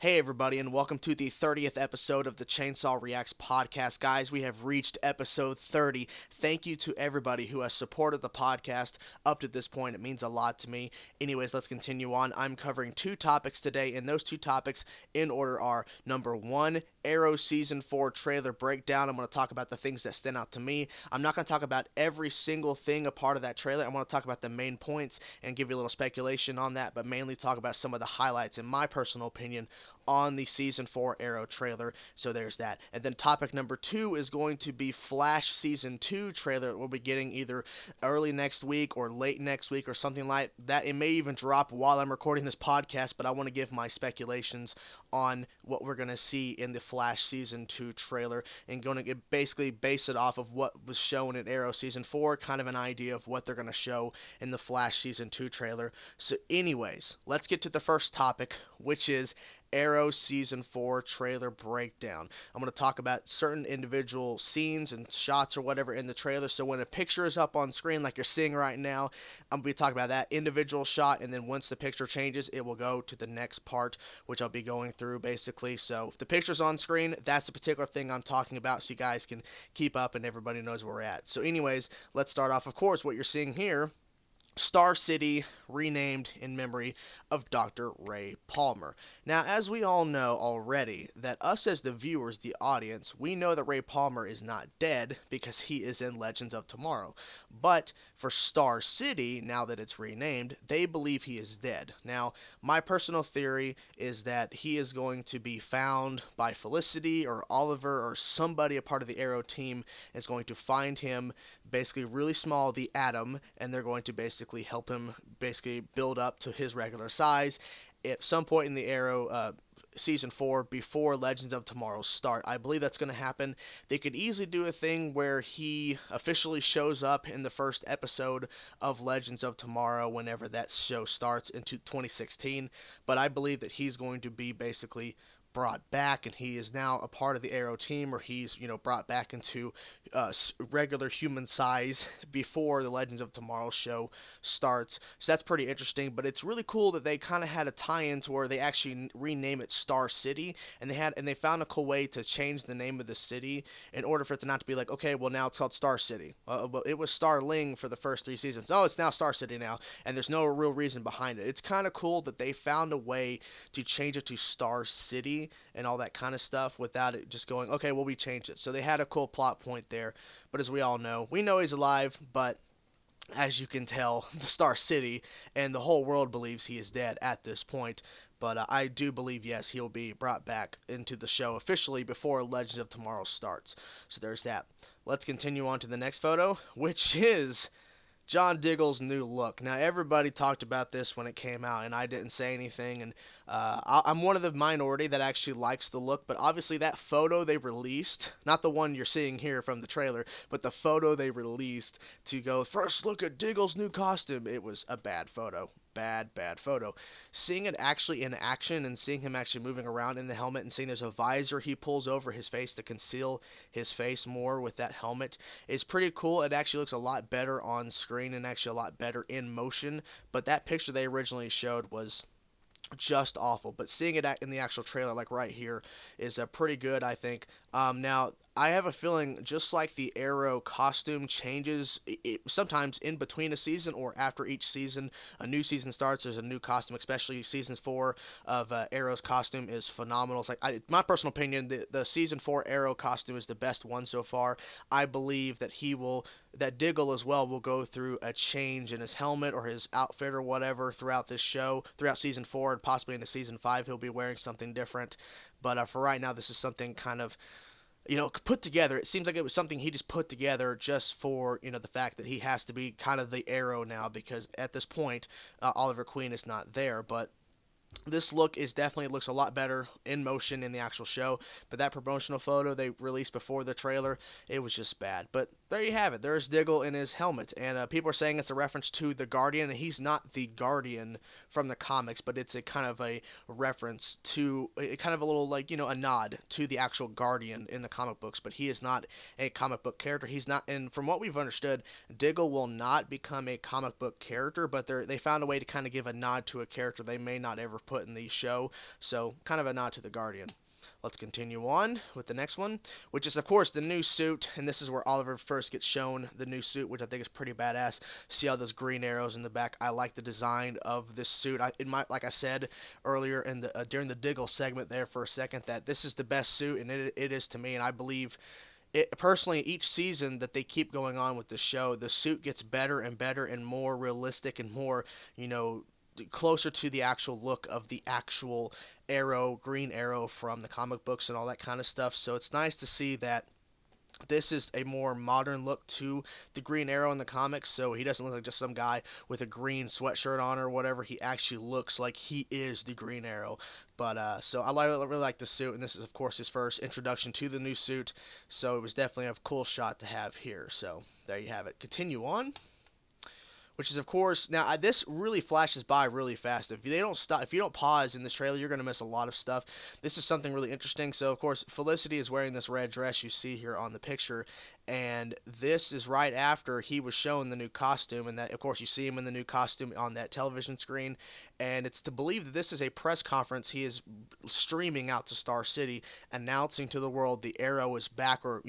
Hey everybody, and welcome to the 30th episode of the Chainsaw Reacts podcast. Guys, we have reached episode 30. Thank you to everybody who has supported the podcast up to this point. It means a lot to me. Anyways, let's continue on. I'm covering two topics today, and those two topics in order are number one, Arrow Season 4 trailer breakdown. I'm going to talk about the things that stand out to me. I'm not going to talk about every single thing a part of that trailer. I'm going to talk about the main points and give you a little speculation on that, but mainly talk about some of the highlights, in my personal opinion, on the Season 4 Arrow trailer. So there's that. And then topic number two is going to be Flash Season 2 trailer that we'll be getting either early next week or late next week or something like that. It may even drop while I'm recording this podcast, but I want to give my speculations on what we're going to see in the Flash Season 2 trailer and going to basically base it off of what was shown in Arrow Season 4, kind of an idea of what they're going to show in the Flash Season 2 trailer. So anyways, let's get to the first topic, which is Arrow Season 4 trailer breakdown. I'm going to talk about certain individual scenes and shots or whatever in the trailer. So when a picture is up on screen like you're seeing right now, I'm going to be talking about that individual shot, and then once the picture changes, it will go to the next part, which I'll be going through basically. So if the picture's on screen, that's the particular thing I'm talking about, so you guys can keep up and everybody knows where we're at. So anyways, let's start off. Of course, what you're seeing here, Star City, renamed in memory of Dr. Ray Palmer. Now, as we all know already, that us as the viewers, the audience, we know that Ray Palmer is not dead because he is in Legends of Tomorrow. But for Star City, now that it's renamed, they believe he is dead. Now, my personal theory is that he is going to be found by Felicity or Oliver or somebody, a part of the Arrow team, is going to find him basically really small, the Atom, and they're going to basically help him basically build up to his regular size at some point in the Arrow Season 4 before Legends of Tomorrow start. I believe that's going to happen. They could easily do a thing where he officially shows up in the first episode of Legends of Tomorrow whenever that show starts into 2016, but I believe that he's going to be basically brought back, and he is now a part of the Arrow team, or he's brought back into regular human size before the Legends of Tomorrow show starts. So that's pretty interesting. But it's really cool that they kind of had a tie-in to where they actually rename it Star City, and they found a cool way to change the name of the city in order for it to not to be like, okay, well now it's called Star City. Well, it was Starling for the first 3 seasons. No, it's now Star City now, and there's no real reason behind it. It's kind of cool that they found a way to change it to Star City and all that kind of stuff without it just going, okay, well, we changed it. So they had a cool plot point there. But as we all know, we know he's alive, but as you can tell, the Star City and the whole world believes he is dead at this point. But I do believe, yes, he'll be brought back into the show officially before Legends of Tomorrow starts. So there's that. Let's continue on to the next photo, which is John Diggle's new look. Now, everybody talked about this when it came out, and I didn't say anything. And I'm one of the minority that actually likes the look, but obviously that photo they released, not the one you're seeing here from the trailer, but the photo they released to go, first look at Diggle's new costume, it was a bad photo. Bad photo. Seeing it actually in action and seeing him actually moving around in the helmet and seeing there's a visor he pulls over his face to conceal his face more with that helmet is pretty cool. It actually looks a lot better on screen and actually a lot better in motion, but that picture they originally showed was just awful. But seeing it in the actual trailer, like right here, is pretty good, I think. Now, I have a feeling just like the Arrow costume changes sometimes in between a season or after each season, a new season starts, there's a new costume, especially Season 4 of Arrow's costume is phenomenal. It's like, my personal opinion, the Season 4 Arrow costume is the best one so far. I believe that that Diggle as well will go through a change in his helmet or his outfit or whatever throughout this show, throughout Season 4, and possibly into Season 5 he'll be wearing something different. But for right now, this is something kind of put together. It seems like it was something he just put together just for, the fact that he has to be kind of the Arrow now because at this point, Oliver Queen is not there. But this look looks a lot better in motion in the actual show. But that promotional photo they released before the trailer, it was just bad. But there you have it. There's Diggle in his helmet, and people are saying it's a reference to the Guardian, and he's not the Guardian from the comics, but it's a kind of a reference to a kind of a little like a nod to the actual Guardian in the comic books. But he is not a comic book character. He's not, and from what we've understood, Diggle will not become a comic book character, but they found a way to kind of give a nod to a character they may not ever put in the show. So kind of a nod to the Guardian. Let's continue on with the next one, which is, of course, the new suit. And this is where Oliver first gets shown the new suit, which I think is pretty badass. See all those green arrows in the back. I like the design of this suit. Like I said earlier in the during the Diggle segment there for a second, that this is the best suit, and it is to me. And I believe it personally, each season that they keep going on with the show, the suit gets better and better and more realistic and more, closer to the actual look of the actual Arrow, Green Arrow from the comic books and all that kind of stuff. So it's nice to see that this is a more modern look to the Green Arrow in the comics, so he doesn't look like just some guy with a green sweatshirt on or whatever. He actually looks like he is the Green Arrow. But so I really like the suit, and this is, of course, his first introduction to the new suit, so it was definitely a cool shot to have here. So there you have it. Continue on. Which is, of course, now this really flashes by really fast. If they don't stop, if you don't pause in this trailer, you're going to miss a lot of stuff. This is something really interesting. So, of course, Felicity is wearing this red dress you see here on the picture, and this is right after he was shown the new costume, and that, of course, you see him in the new costume on that television screen, and it's to believe that this is a press conference he is streaming out to Star City, announcing to the world the Arrow is back, or,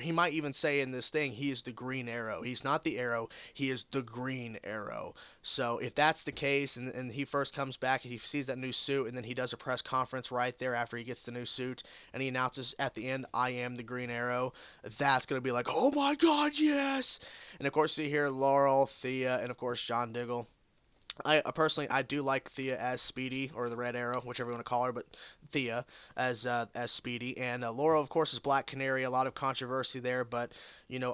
he might even say in this thing, he is the Green Arrow. He's not the Arrow, he is the Green Arrow. So if that's the case, and he first comes back and he sees that new suit, and then he does a press conference right there after he gets the new suit, and he announces at the end, I am the Green Arrow, that's going to be like, oh my god, yes! And of course, see here Laurel, Thea, and of course John Diggle. I personally, I do like Thea as Speedy, or the Red Arrow, whichever you want to call her, but Thea as Speedy, and Laurel, of course, is Black Canary. A lot of controversy there, but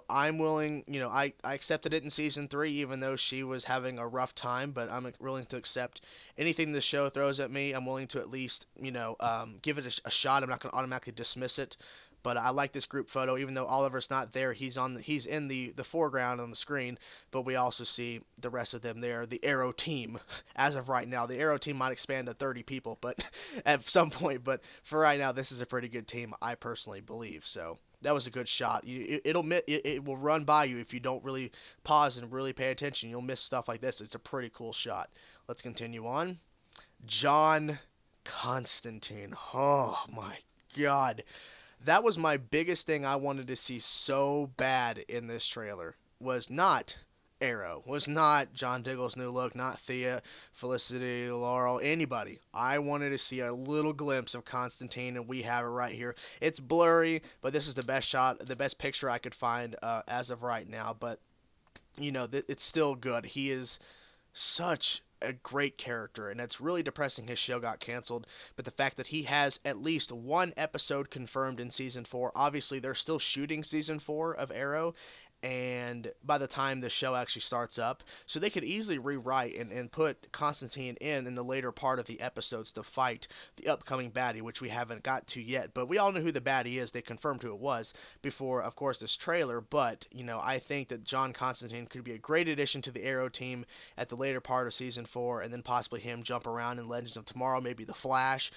I'm willing. I accepted it in season 3, even though she was having a rough time. But I'm willing to accept anything the show throws at me. I'm willing to at least give it a shot. I'm not going to automatically dismiss it. But I like this group photo, even though Oliver's not there. He's in the foreground on the screen, but we also see the rest of them there. The Arrow team, as of right now, the Arrow team might expand to 30 people, but at some point. But for right now, this is a pretty good team, I personally believe. So that was a good shot. It will run by you if you don't really pause and really pay attention. You'll miss stuff like this. It's a pretty cool shot. Let's continue on. John Constantine. Oh my God. That was my biggest thing I wanted to see so bad in this trailer. Was not Arrow. Was not John Diggle's new look. Not Thea, Felicity, Laurel, anybody. I wanted to see a little glimpse of Constantine, and we have it right here. It's blurry, but this is the best shot, the best picture I could find as of right now. But, it's still good. He is such a great character, and it's really depressing his show got canceled. But the fact that he has at least one episode confirmed in season 4, obviously they're still shooting season 4 of Arrow, and by the time the show actually starts up, so they could easily rewrite and put Constantine in the later part of the episodes to fight the upcoming baddie, which we haven't got to yet. But we all know who the baddie is. They confirmed who it was before, of course, this trailer. But I think that John Constantine could be a great addition to the Arrow team at the later part of season 4, and then possibly him jump around in Legends of Tomorrow, maybe the Flash.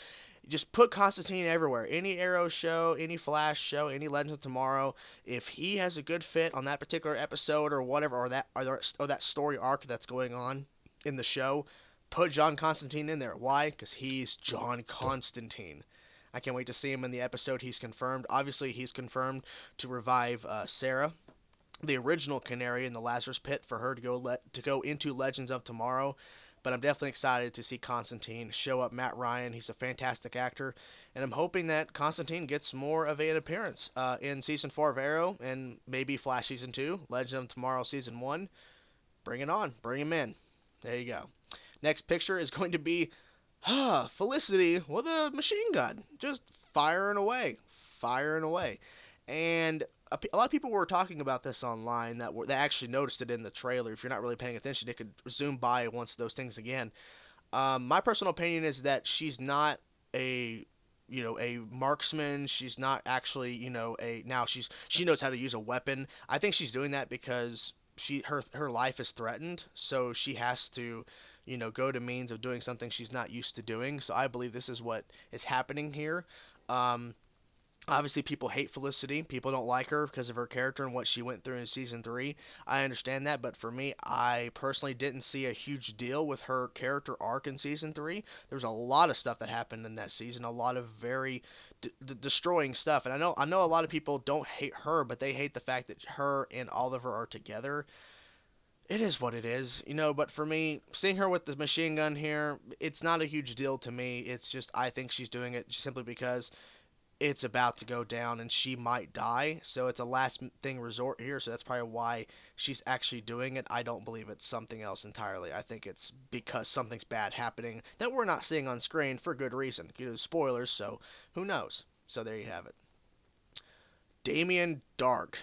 Just put Constantine everywhere. Any Arrow show, any Flash show, any Legends of Tomorrow. If he has a good fit on that particular episode or whatever, or that story arc that's going on in the show, put John Constantine in there. Why? Because he's John Constantine. I can't wait to see him in the episode he's confirmed. Obviously, he's confirmed to revive Sarah, the original Canary in the Lazarus Pit, for her to go into Legends of Tomorrow. But I'm definitely excited to see Constantine show up. Matt Ryan, he's a fantastic actor, and I'm hoping that Constantine gets more of an appearance in season 4 of Arrow, and maybe Flash season 2, Legend of Tomorrow season 1. Bring it on, bring him in. There you go. Next picture is going to be Felicity with a machine gun, just firing away, and a lot of people were talking about this online that actually noticed it in the trailer. If you're not really paying attention, they could zoom by once those things again. My personal opinion is that she's not a a marksman. She's not actually, a now she knows how to use a weapon. I think she's doing that because her life is threatened, so she has to, go to means of doing something she's not used to doing. So I believe this is what is happening here. Um, Obviously, people hate Felicity. People don't like her because of her character and what she went through in season three. I understand that, but for me, I personally didn't see a huge deal with her character arc in season three. There was a lot of stuff that happened in that season, a lot of very destroying stuff. And I know a lot of people don't hate her, but they hate the fact that her and Oliver are together. It is what it is, but for me, seeing her with the machine gun here, it's not a huge deal to me. It's just I think she's doing it simply because it's about to go down and she might die. So it's a last thing resort here. So that's probably why she's actually doing it. I don't believe it's something else entirely. I think it's because something's bad happening that we're not seeing on screen for good reason. Spoilers, so who knows? So there you have it. Damien Dark.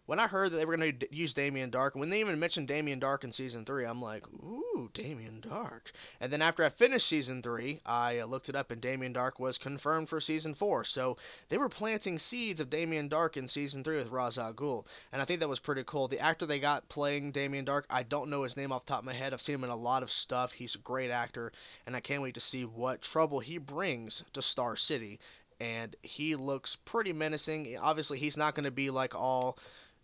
When I heard that they were going to use Damien Dark, when they even mentioned Damien Dark in season three, I'm like, ooh, Damien Dark. And then after I finished season three, I looked it up, and Damien Dark was confirmed for season four. So they were planting seeds of Damien Dark in season three with Ra's al Ghul, and I think that was pretty cool. The actor they got playing Damien Dark, I don't know his name off the top of my head. I've seen him in a lot of stuff. He's a great actor, and I can't wait to see what trouble he brings to Star City. And he looks pretty menacing. Obviously, he's not going to be like all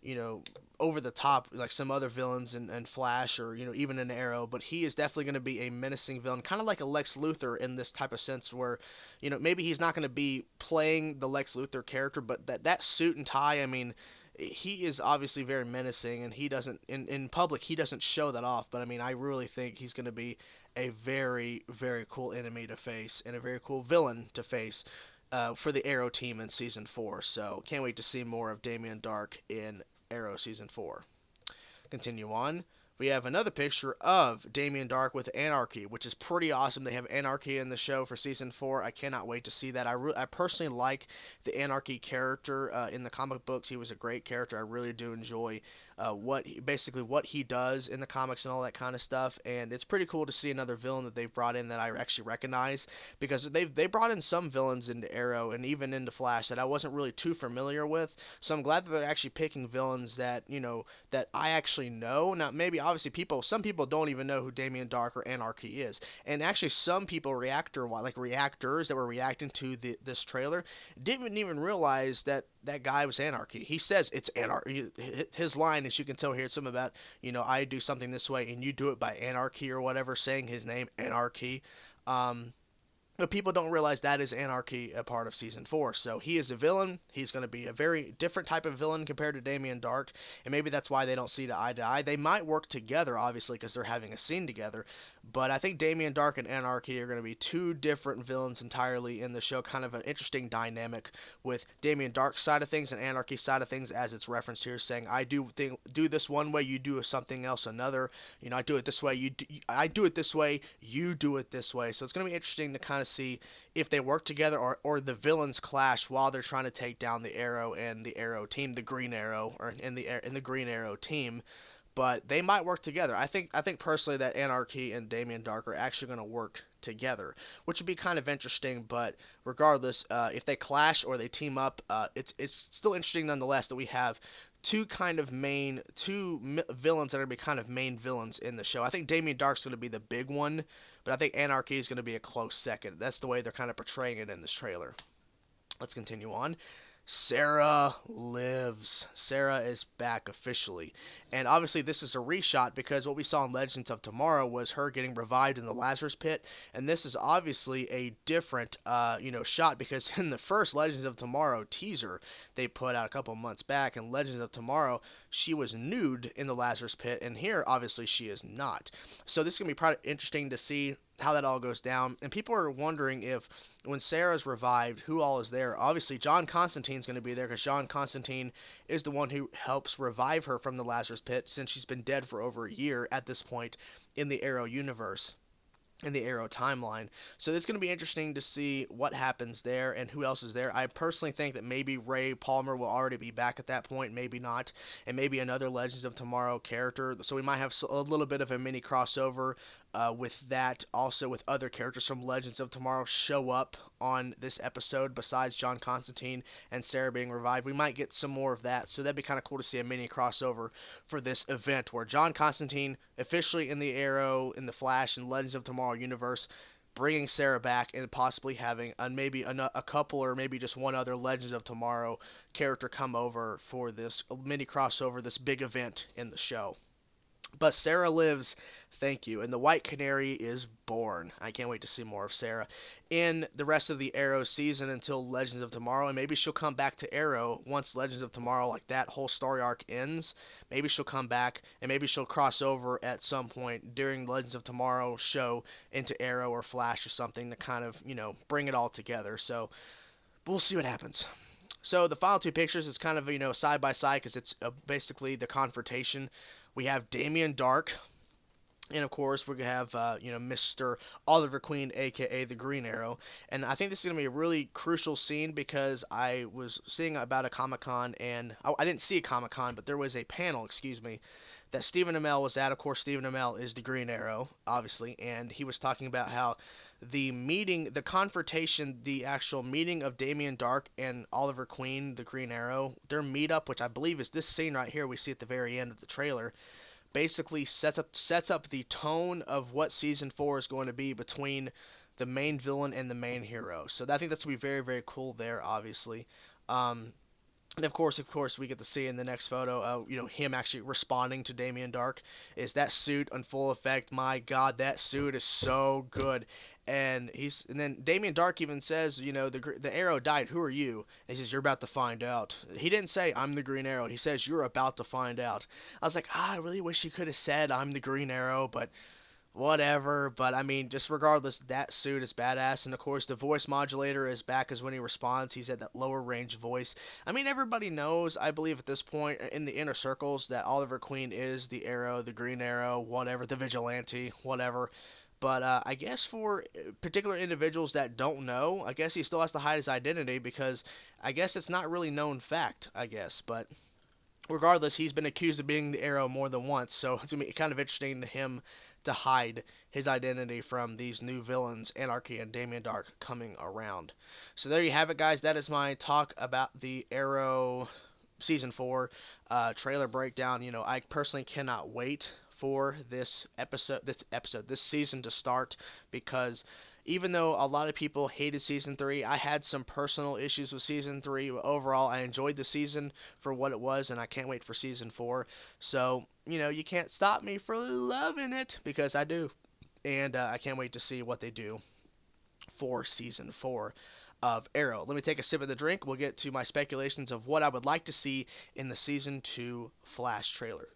you know, over the top like some other villains in Flash or, even in Arrow, but he is definitely going to be a menacing villain, kind of like a Lex Luthor in this type of sense where, maybe he's not going to be playing the Lex Luthor character, but that suit and tie, I mean, he is obviously very menacing, and he doesn't, in public, he doesn't show that off, but I mean, I really think he's going to be a very, very cool enemy to face and a very cool villain to face. For the Arrow team in season 4, so can't wait to see more of Damien Dark in Arrow season 4. Continue on. We have another picture of Damien Dark with Anarchy, which is pretty awesome. They have Anarchy in the show for season 4. I cannot wait to see that. I personally like the Anarchy character in the comic books. He was a great character. I really do enjoy what he does in the comics and all that kind of stuff. And it's pretty cool to see another villain that they've brought in that I actually recognize, because they brought in some villains into Arrow and even into Flash that I wasn't really too familiar with. So I'm glad that they're actually picking villains that that I actually know. Now maybe obviously some people don't even know who Damien Dark or Anarchy is, and actually some people reactors that were reacting to this trailer didn't even realize that guy was Anarchy. He says it's Anarchy. His line, as you can tell here, it's something about, I do something this way and you do it by Anarchy or whatever, saying his name, Anarchy. But people don't realize that is Anarchy, a part of season 4. So he is a villain. He's going to be a very different type of villain compared to Damien Dark, and maybe that's why they don't see eye to eye. They might work together, obviously, because they're having a scene together. But I think Damien Dark and Anarchy are going to be two different villains entirely in the show. Kind of an interesting dynamic with Damien Dark's side of things and Anarchy's side of things, as it's referenced here, saying I do this one way, you do something else another. I do it this way, I do it this way, you do it this way. So it's going to be interesting to kind of see if they work together or the villains clash while they're trying to take down the Arrow and the Arrow team, the Green Arrow, or in the Green Arrow team. But they might work together. I think personally that Anarchy and Damien Dark are actually going to work together, which would be kind of interesting. But regardless, if they clash or they team up, it's still interesting nonetheless that we have two villains that are going to be kind of main villains in the show. I think Damien Dark's going to be the big one, but I think Anarchy is going to be a close second. That's the way they're kind of portraying it in this trailer. Let's continue on. Sarah lives. Sarah is back officially. And obviously this is a reshot because what we saw in Legends of Tomorrow was her getting revived in the Lazarus Pit. And this is obviously a different, shot, because in the first Legends of Tomorrow teaser they put out a couple months back, in Legends of Tomorrow, she was nude in the Lazarus Pit. And here, obviously, she is not. So this is going to be probably interesting to see how that all goes down. And people are wondering if when Sarah's revived, who all is there. Obviously John Constantine's going to be there, because John Constantine is the one who helps revive her from the Lazarus Pit, since she's been dead for over a year at this point in the Arrow universe, in the Arrow timeline. So it's going to be interesting to see what happens there and who else is there. I personally think that maybe Ray Palmer will already be back at that point, maybe not, and maybe another Legends of Tomorrow character. So we might have a little bit of a mini crossover with that, also with other characters from Legends of Tomorrow show up on this episode besides John Constantine and Sarah being revived. We might get some more of that, so that'd be kind of cool to see a mini crossover for this event where John Constantine officially in the Arrow, in the Flash, and Legends of Tomorrow universe, bringing Sarah back and possibly having maybe a couple or maybe just one other Legends of Tomorrow character come over for this mini crossover, this big event in the show. But Sarah lives, thank you, and the White Canary is born. I can't wait to see more of Sarah in the rest of the Arrow season until Legends of Tomorrow, and maybe she'll come back to Arrow once Legends of Tomorrow, like that whole story arc ends. Maybe she'll come back, and maybe she'll cross over at some point during Legends of Tomorrow show into Arrow or Flash or something to kind of, bring it all together. So we'll see what happens. So the final two pictures is kind of, side by side because it's basically the confrontation. We have Damien Dark, and of course, we're going to have, Mr. Oliver Queen, a.k.a. the Green Arrow. And I think this is going to be a really crucial scene because I was seeing about a Comic-Con, and I didn't see a Comic-Con, but there was a panel, that Stephen Amell was at. Of course, Stephen Amell is the Green Arrow, obviously, and he was talking about how the confrontation, the actual meeting of Damien Dark and Oliver Queen, the Green Arrow, their meetup, which I believe is this scene right here we see at the very end of the trailer, basically sets up the tone of what season 4 is going to be between the main villain and the main hero. So I think that's going to be very, very cool there, obviously. And of course, we get to see in the next photo, him actually responding to Damien Dark. Is that suit in full effect? My God, that suit is so good. And then Damien Dark even says, the Arrow died. Who are you? And he says, you're about to find out. He didn't say I'm the Green Arrow. He says you're about to find out. I was like, I really wish he could have said I'm the Green Arrow, but whatever. But I mean, just regardless, that suit is badass. And of course, the voice modulator is back, as when he responds, he's at that lower range voice. I mean, everybody knows, I believe at this point in the inner circles, that Oliver Queen is the Arrow, the Green Arrow, whatever, the Vigilante, whatever. But I guess for particular individuals that don't know, I guess he still has to hide his identity because I guess it's not really known fact, I guess. But regardless, he's been accused of being the Arrow more than once, so it's going to be kind of interesting to him to hide his identity from these new villains, Anarchy and Damien Dark, coming around. So there you have it, guys. That is my talk about the Arrow Season 4 trailer breakdown. I personally cannot wait for this season to start, because even though a lot of people hated Season 3, I had some personal issues with Season 3. Overall, I enjoyed the season for what it was, and I can't wait for Season 4. So, you can't stop me from loving it, because I do. And I can't wait to see what they do for Season 4 of Arrow. Let me take a sip of the drink. We'll get to my speculations of what I would like to see in the Season 2 Flash trailer.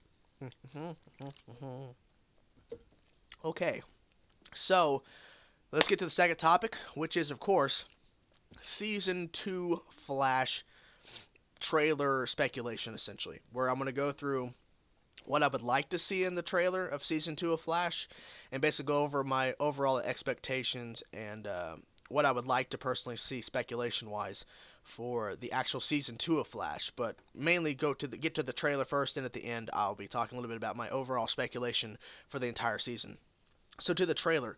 Okay, so let's get to the second topic, which is, of course, Season 2 Flash trailer speculation, essentially, where I'm going to go through what I would like to see in the trailer of Season 2 of Flash, and basically go over my overall expectations and what I would like to personally see speculation-wise for the actual Season 2 of Flash, but mainly get to the trailer first, and at the end I'll be talking a little bit about my overall speculation for the entire season. So to the trailer,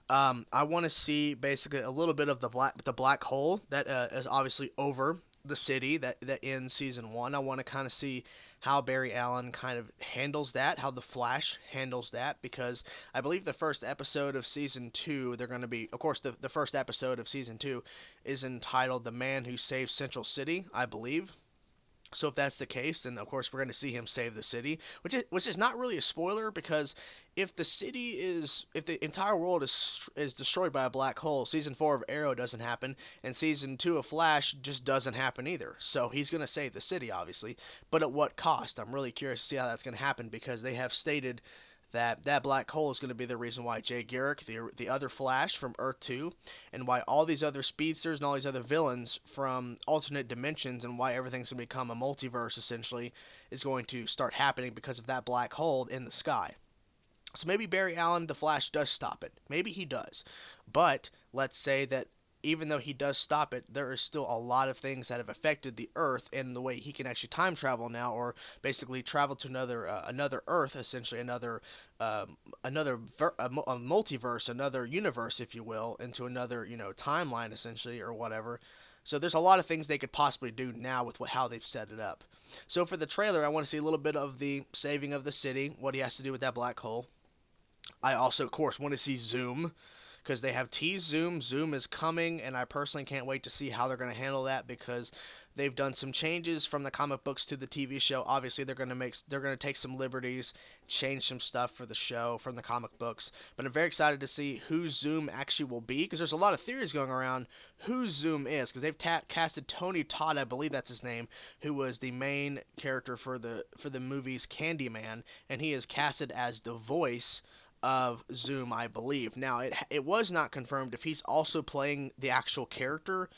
I want to see basically a little bit of the black hole that is obviously over the city that ends Season 1. I want to kind of see how Barry Allen kind of handles that, how the Flash handles that, because I believe the first episode of Season 2, they're going to be, of course, the first episode of Season 2 is entitled The Man Who Saved Central City, I believe. So if that's the case, then of course we're going to see him save the city, which is not really a spoiler, because if the entire world is destroyed by a black hole, Season 4 of Arrow doesn't happen, and Season 2 of Flash just doesn't happen either. So he's going to save the city, obviously, but at what cost? I'm really curious to see how that's going to happen, because they have stated that black hole is going to be the reason why Jay Garrick, the other Flash from Earth 2, and why all these other speedsters and all these other villains from alternate dimensions, and why everything's going to become a multiverse, essentially, is going to start happening because of that black hole in the sky. So maybe Barry Allen, the Flash, does stop it. Maybe he does. But let's say that even though he does stop it, there is still a lot of things that have affected the Earth and the way he can actually time travel now, or basically travel to another Earth, essentially a multiverse, another universe, if you will, into another timeline, essentially, or whatever. So there's a lot of things they could possibly do now with how they've set it up. So for the trailer, I want to see a little bit of the saving of the city, what he has to do with that black hole. I also, of course, want to see Zoom because they have teased Zoom. Zoom is coming, and I personally can't wait to see how they're going to handle that because they've done some changes from the comic books to the TV show. Obviously, they're going to take some liberties, change some stuff for the show from the comic books. But I'm very excited to see who Zoom actually will be because there's a lot of theories going around who Zoom is because they've casted Tony Todd, I believe that's his name, who was the main character for the movies Candyman, and he is casted as the voice of Zoom, I believe. Now, it was not confirmed if he's also playing the actual character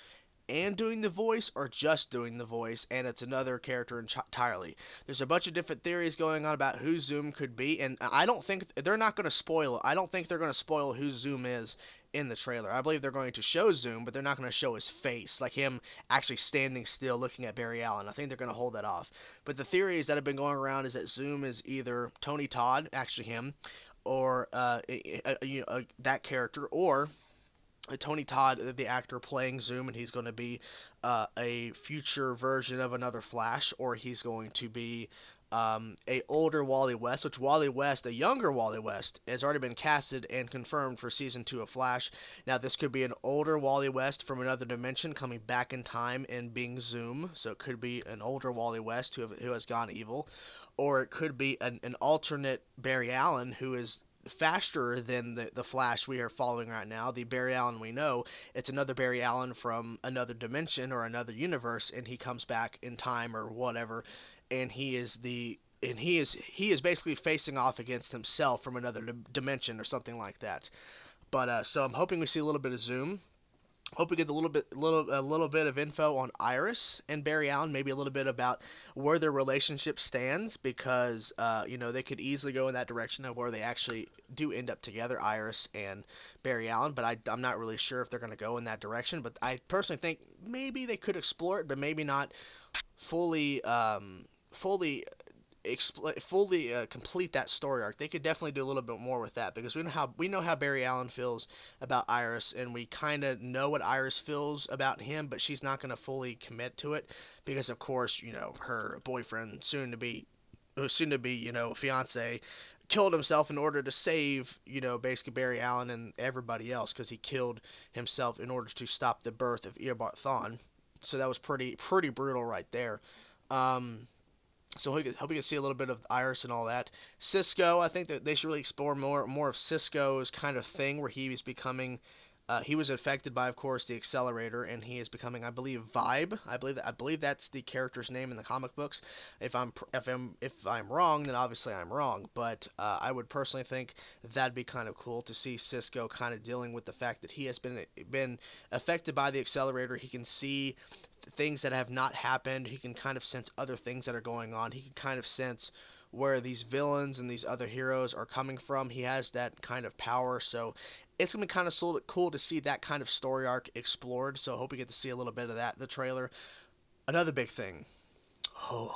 and doing the voice or just doing the voice and it's another character entirely. There's a bunch of different theories going on about who Zoom could be, and I don't think they're not going to spoil it. I don't think they're going to spoil who Zoom is in the trailer. I believe they're going to show Zoom, but they're not going to show his face, like him actually standing still looking at Barry Allen. I think they're going to hold that off. But the theories that have been going around is that Zoom is either Tony Todd, actually him, or that character, or Tony Todd, the actor playing Zoom, and he's going to be a future version of another Flash, or he's going to be a older Wally West, which Wally West, a younger Wally West, has already been casted and confirmed for season 2 of Flash. Now this could be an older Wally West from another dimension coming back in time and being Zoom, so it could be an older Wally West who has gone evil, or it could be an alternate Barry Allen who is faster than the Flash we are following right now. The Barry Allen we know, it's another Barry Allen from another dimension or another universe, and he comes back in time or whatever, and he is basically facing off against himself from another dimension or something like that. But so I'm hoping we see a little bit of Zoom. Hope we get a little bit of info on Iris and Barry Allen, maybe a little bit about where their relationship stands, because they could easily go in that direction of where they actually do end up together, Iris and Barry Allen. But I'm not really sure if they're going to go in that direction. But I personally think maybe they could explore it, but maybe not fully complete that story arc. They could definitely do a little bit more with that because we know how Barry Allen feels about Iris, and we kind of know what Iris feels about him, but she's not going to fully commit to it because, of course, her boyfriend, soon to be fiance, killed himself in order to save basically Barry Allen and everybody else because he killed himself in order to stop the birth of Eobard Thawne. So that was pretty brutal right there. So hope we can see a little bit of Iris and all that. Cisco, I think that they should really explore more of Cisco's kind of thing where he was becoming. He was affected by, of course, the accelerator, and he is becoming, I believe, Vibe. I believe that's the character's name in the comic books. If I'm wrong, then obviously I'm wrong. But I would personally think that'd be kind of cool to see Cisco kind of dealing with the fact that he has been affected by the accelerator. He can see things that have not happened. He can kind of sense other things that are going on. He can kind of sense where these villains and these other heroes are coming from. He has that kind of power, so it's going to be kind of cool to see that kind of story arc explored. So I hope we get to see a little bit of that in the trailer. Another big thing. Oh,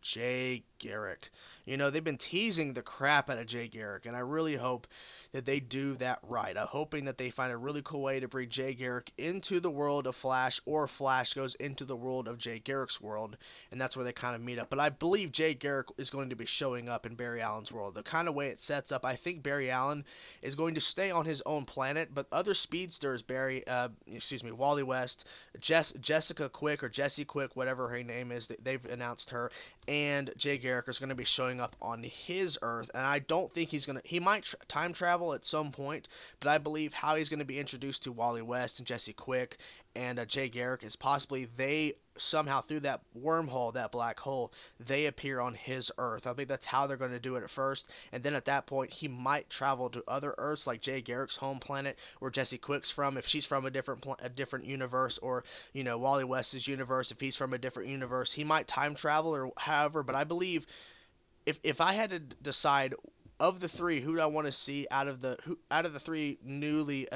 Jay Garrick. They've been teasing the crap out of Jay Garrick, and I really hope that they do that right. I'm hoping that they find a really cool way to bring Jay Garrick into the world of Flash, or Flash goes into the world of Jay Garrick's world, and that's where they kind of meet up. But I believe Jay Garrick is going to be showing up in Barry Allen's world. The kind of way it sets up, I think Barry Allen is going to stay on his own planet, but other speedsters, Wally West, Jessica Quick, or Jessie Quick, whatever her name is, they've announced her, and Jay Garrick is going to be showing up on his Earth, and I don't think he might time travel at some point, but I believe how he's going to be introduced to Wally West and Jessie Quick and Jay Garrick is possibly they somehow through that wormhole, that black hole, they appear on his Earth. I think that's how they're going to do it at first, and then at that point he might travel to other Earths like Jay Garrick's home planet where Jessie Quick's from, if she's from a different universe, or Wally West's universe if he's from a different universe. He might time travel or however, but I believe if I had to decide of the three, who do I want to see out of the three newly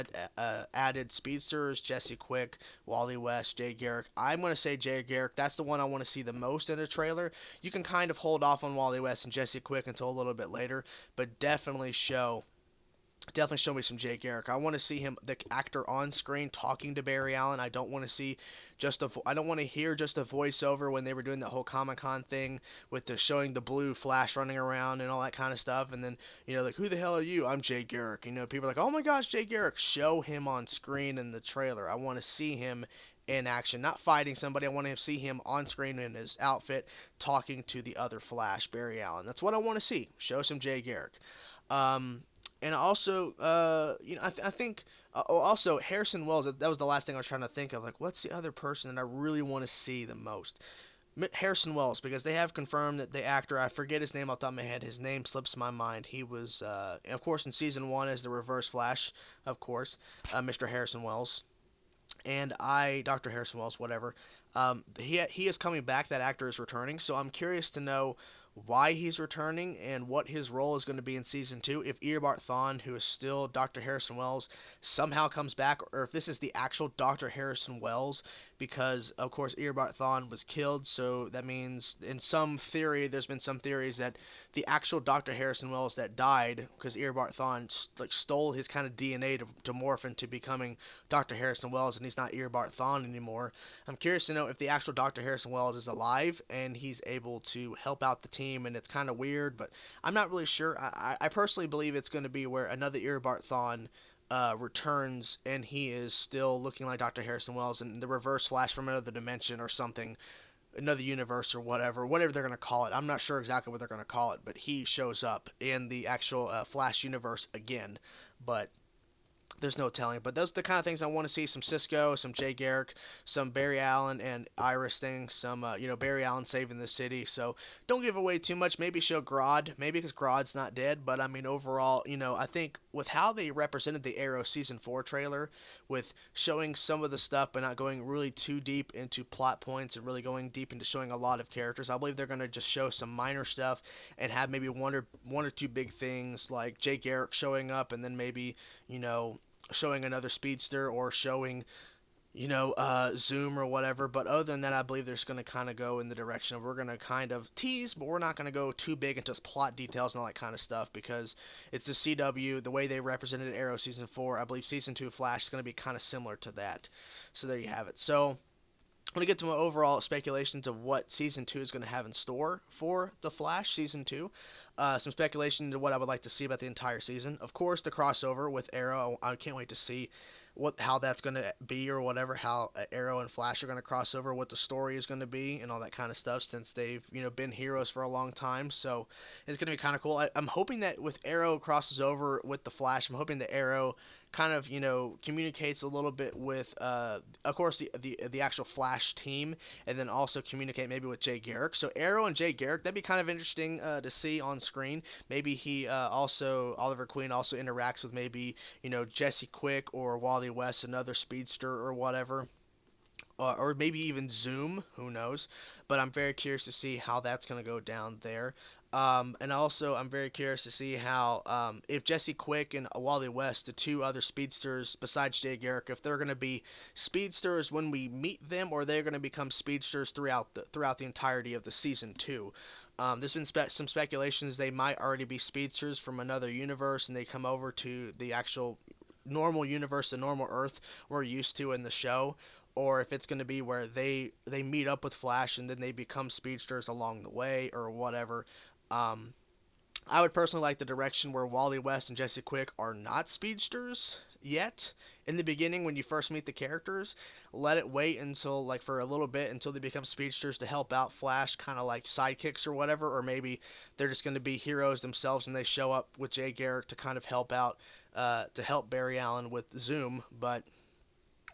added speedsters? Jesse Quick, Wally West, Jay Garrick. I'm going to say Jay Garrick. That's the one I want to see the most in a trailer. You can kind of hold off on Wally West and Jesse Quick until a little bit later, but definitely show me some Jay Garrick. I want to see him, the actor on screen, talking to Barry Allen. I don't want to see I don't want to hear just a voiceover when they were doing the whole Comic Con thing with the showing the blue Flash running around and all that kind of stuff. And then, like, who the hell are you? I'm Jay Garrick. People are like, oh my gosh, Jay Garrick. Show him on screen in the trailer. I want to see him in action, not fighting somebody. I want to see him on screen in his outfit talking to the other Flash, Barry Allen. That's what I want to see. Show some Jay Garrick. Um, and also, I think also Harrison Wells. That was the last thing I was trying to think of. Like, what's the other person that I really want to see the most? Harrison Wells, because they have confirmed that the actor, I forget his name off the top of my head. His name slips my mind. He was, of course, in season 1 as the Reverse Flash, of course, Mr. Harrison Wells. And Dr. Harrison Wells, whatever. He is coming back. That actor is returning. So I'm curious to know why he's returning and what his role is going to be in season 2. If Eobard Thawne, who is still Dr. Harrison Wells, somehow comes back, or if this is the actual Dr. Harrison Wells, because of course Eobard Thawne was killed. So that means, in some theory, there's been some theories that the actual Dr. Harrison Wells that died, because Eobard Thawne stole his kind of DNA to morph into becoming Dr. Harrison Wells, and he's not Eobard Thawne anymore. I'm curious to know if the actual Dr. Harrison Wells is alive and he's able to help out the team, and it's kind of weird, but I'm not really sure. I personally believe it's going to be where another Eobard Thawne returns, and he is still looking like Dr. Harrison Wells, and the Reverse Flash from another dimension or something, another universe or whatever they're going to call it. I'm not sure exactly what they're going to call it, but he shows up in the actual Flash universe again. But there's no telling. But those are the kind of things I want to see. Some Cisco, some Jay Garrick, some Barry Allen and Iris things, some, Barry Allen saving the city. So don't give away too much. Maybe show Grodd. Maybe because Grodd's not dead. But, I mean, overall, I think with how they represented the Arrow Season 4 trailer, with showing some of the stuff but not going really too deep into plot points and really going deep into showing a lot of characters, I believe they're going to just show some minor stuff and have maybe one or two big things like Jay Garrick showing up, and then maybe, showing another speedster, or showing, Zoom or whatever. But other than that, I believe they're just going to kind of go in the direction of, we're going to kind of tease, but we're not going to go too big into plot details and all that kind of stuff, because it's the CW, the way they represented Arrow Season 4. I believe Season 2 Flash is going to be kind of similar to that. So there you have it. So I'm going to get to my overall speculations of what Season 2 is going to have in store for The Flash Season 2. Some speculation into what I would like to see about the entire season. Of course, the crossover with Arrow. I can't wait to see how that's going to be, or whatever, how Arrow and Flash are going to cross over, what the story is going to be, and all that kind of stuff, since they've been heroes for a long time. So it's going to be kind of cool. I'm hoping that with Arrow crosses over with the Flash, I'm hoping that Arrow kind of communicates a little bit with of course the actual Flash team, and then also communicate maybe with Jay Garrick. So Arrow and Jay Garrick, that'd be kind of interesting to see on screen. Maybe he also, Oliver Queen also interacts with maybe Jesse Quick or Wally West, another speedster or whatever. Or maybe even Zoom, who knows? But I'm very curious to see how that's going to go down there. And also, I'm very curious to see how, if Jesse Quick and Wally West, the two other speedsters besides Jay Garrick, if they're going to be speedsters when we meet them, or they're going to become speedsters throughout the entirety of the season 2. There's been some speculations they might already be speedsters from another universe, and they come over to the actual normal universe, the normal Earth we're used to in the show, or if it's going to be where they meet up with Flash and then they become speedsters along the way, or whatever. Um, I would personally like the direction where Wally West and Jesse Quick are not speedsters yet. In the beginning, when you first meet the characters, let it wait until, like, for a little bit until they become speedsters to help out Flash, kind of like sidekicks or whatever, or maybe they're just going to be heroes themselves and they show up with Jay Garrick to kind of help out, to help Barry Allen with Zoom, but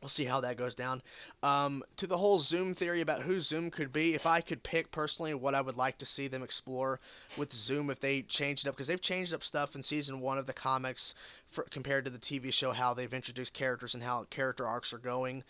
we'll see how that goes down. To the whole Zoom theory about who Zoom could be, if I could pick personally what I would like to see them explore with Zoom, if they changed it up, because they've changed up stuff in season 1 of the comics compared to the TV show, how they've introduced characters and how character arcs are going.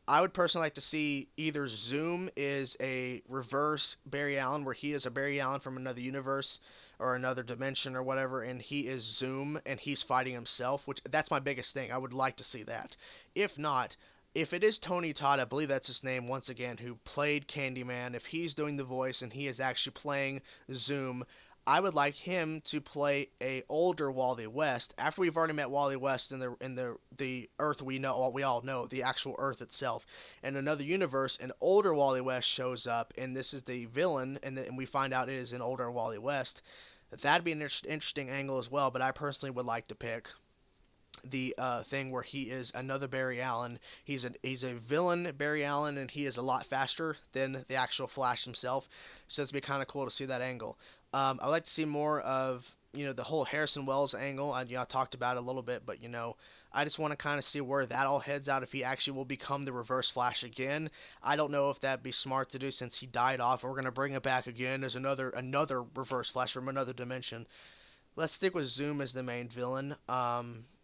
I would personally like to see either Zoom is a reverse Barry Allen, where he is a Barry Allen from another universe or another dimension or whatever, and he is Zoom and he's fighting himself, which that's my biggest thing. I would like to see that. If not, if it is Tony Todd, I believe that's his name once again, who played Candyman, if he's doing the voice and he is actually playing Zoom, I would like him to play a older Wally West after we've already met Wally West in the Earth we all know, the actual Earth itself. In another universe, an older Wally West shows up, and this is the villain, and we find out it is an older Wally West. That'd be an interesting angle as well. But I personally would like to pick the thing where he is another Barry Allen. He's a villain Barry Allen, and he is a lot faster than the actual Flash himself. So it's be kind of cool to see that angle. I'd like to see more of the whole Harrison Wells angle. I talked about it a little bit, but I just want to kind of see where that all heads out. If he actually will become the Reverse Flash again, I don't know if that'd be smart to do since he died off. And we're gonna bring it back again as another Reverse Flash from another dimension. Let's stick with Zoom as the main villain.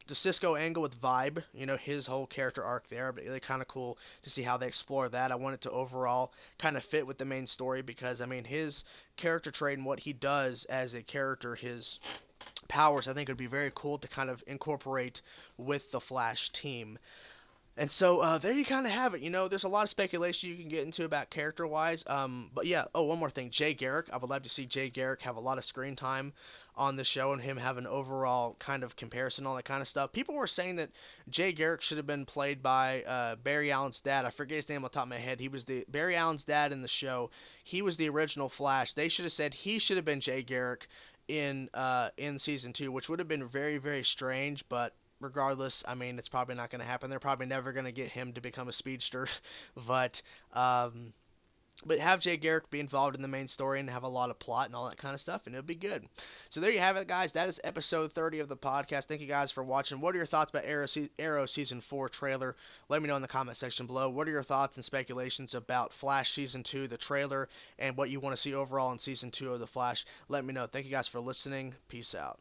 The Cisco angle with Vibe, his whole character arc there, but really kind of cool to see how they explore that. I want it to overall kind of fit with the main story because, I mean, his character trait and what he does as a character, his powers, I think would be very cool to kind of incorporate with the Flash team. And so there you kind of have it. There's a lot of speculation you can get into about character-wise. But yeah, one more thing. Jay Garrick. I would love to see Jay Garrick have a lot of screen time on the show and him have an overall kind of comparison, all that kind of stuff. People were saying that Jay Garrick should have been played by Barry Allen's dad. I forget his name on the top of my head. He was the Barry Allen's dad in the show. He was the original Flash. They should have said he should have been Jay Garrick in season 2, which would have been very, very strange, but regardless, I mean, it's probably not going to happen. They're probably never going to get him to become a speedster, but but have Jay Garrick be involved in the main story and have a lot of plot and all that kind of stuff, and it'll be good. So there you have it, guys. That is episode 30 of the podcast. Thank you guys for watching. What are your thoughts about Arrow Season 4 trailer? Let me know in the comment section below. What are your thoughts and speculations about Flash Season 2, the trailer, and what you want to see overall in Season 2 of The Flash? Let me know. Thank you guys for listening. Peace out.